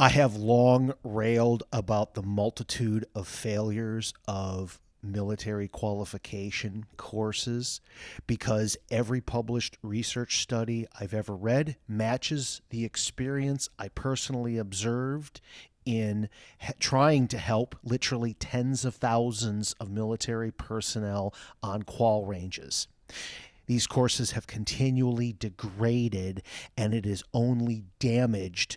I have long railed about the multitude of failures of military qualification courses because every published research study I've ever read matches the experience I personally observed in trying to help literally tens of thousands of military personnel on qual ranges. These courses have continually degraded, and it has only damaged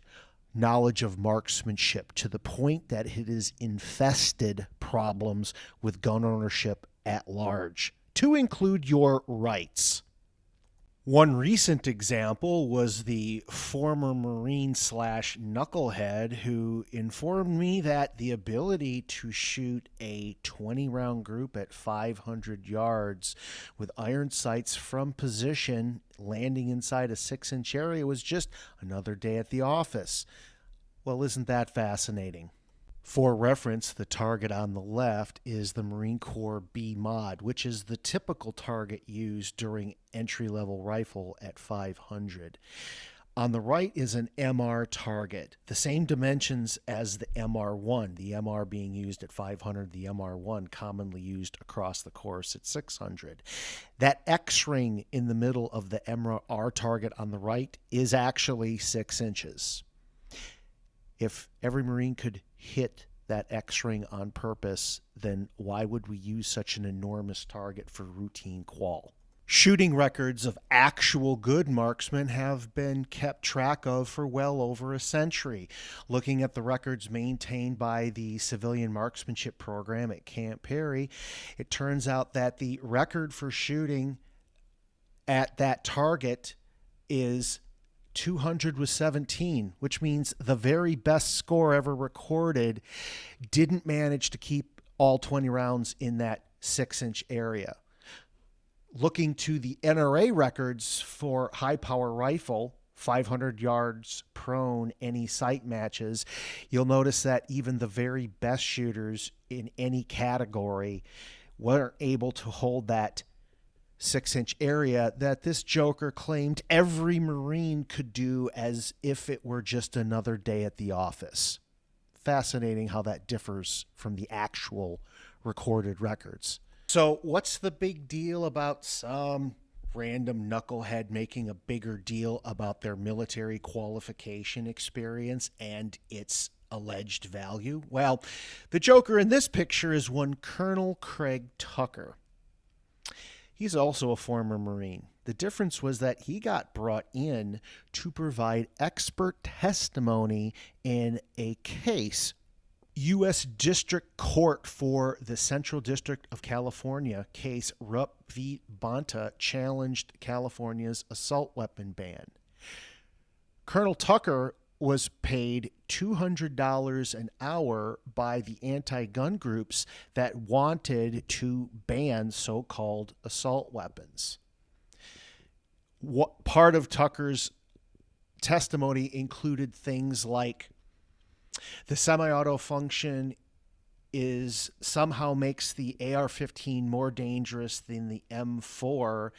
knowledge of marksmanship to the point that it has infested problems with gun ownership at large, to include your rights. One recent example was the former Marine slash knucklehead who informed me that the ability to shoot a 20 round group at 500 yards with iron sights from position landing inside a 6-inch area was just another day at the office. Well, isn't that fascinating? For reference, the target on the left is the Marine Corps B mod, which is the typical target used during entry-level rifle at 500. On the right is an MR target, the same dimensions as the MR1, the MR being used at 500, the MR1 commonly used across the course at 600. That X-ring in the middle of the MR target on the right is actually 6 inches. If every Marine could hit that X-ring on purpose, then why would we use such an enormous target for routine qual? Shooting records of actual good marksmen have been kept track of for well over a century. Looking at the records maintained by the Civilian Marksmanship Program at Camp Perry, it turns out that the record for shooting at that target is 200 with 17, which means the very best score ever recorded didn't manage to keep all 20 rounds in that 6-inch area. Looking to the NRA records for high power rifle, 500 yards prone, any sight matches, you'll notice that even the very best shooters in any category weren't able to hold that 6-inch area that this joker claimed every Marine could do as if it were just another day at the office. Fascinating how that differs from the actual recorded records. So what's the big deal about some random knucklehead making a bigger deal about their military qualification experience and its alleged value? Well, the joker in this picture is one Colonel Craig Tucker. He's also a former Marine. The difference was that he got brought in to provide expert testimony in a case. U.S. District Court for the Central District of California case Rupp v. Bonta challenged California's assault weapon ban. Colonel Tucker was paid $200 an hour by the anti-gun groups that wanted to ban so-called assault weapons. What part of Tucker's testimony included things like the semi-auto function is somehow makes the AR-15 more dangerous than the M4,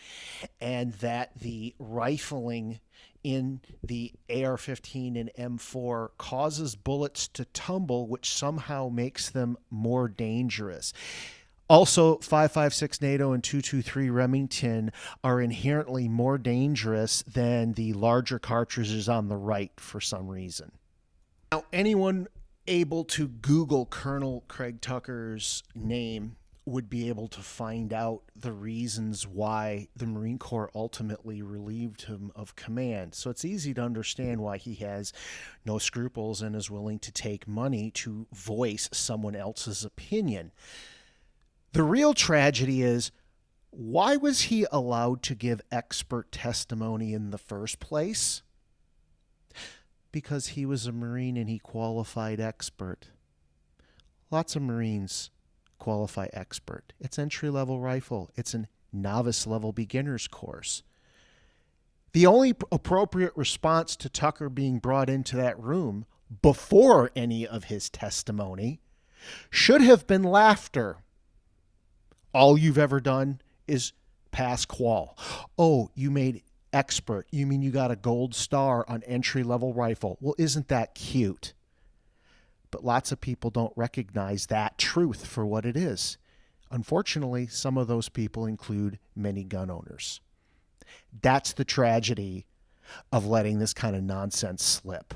and that the rifling in the AR-15 and M4 causes bullets to tumble, which somehow makes them more dangerous. Also, 5.56 NATO and 223 Remington are inherently more dangerous than the larger cartridges on the right for some reason. Now, anyone able to Google Colonel Craig Tucker's name would be able to find out the reasons why the Marine Corps ultimately relieved him of command. So it's easy to understand why he has no scruples and is willing to take money to voice someone else's opinion. The real tragedy is, why was he allowed to give expert testimony in the first place? Because he was a Marine and he qualified expert. Lots of Marines qualify expert. It's entry-level rifle. It's a novice-level beginner's course. The only appropriate response to Tucker being brought into that room before any of his testimony should have been laughter. All you've ever done is pass qual. Oh, you made expert. You mean you got a gold star on entry-level rifle? Well, isn't that cute? But lots of people don't recognize that truth for what it is. Unfortunately, some of those people include many gun owners. That's the tragedy of letting this kind of nonsense slip.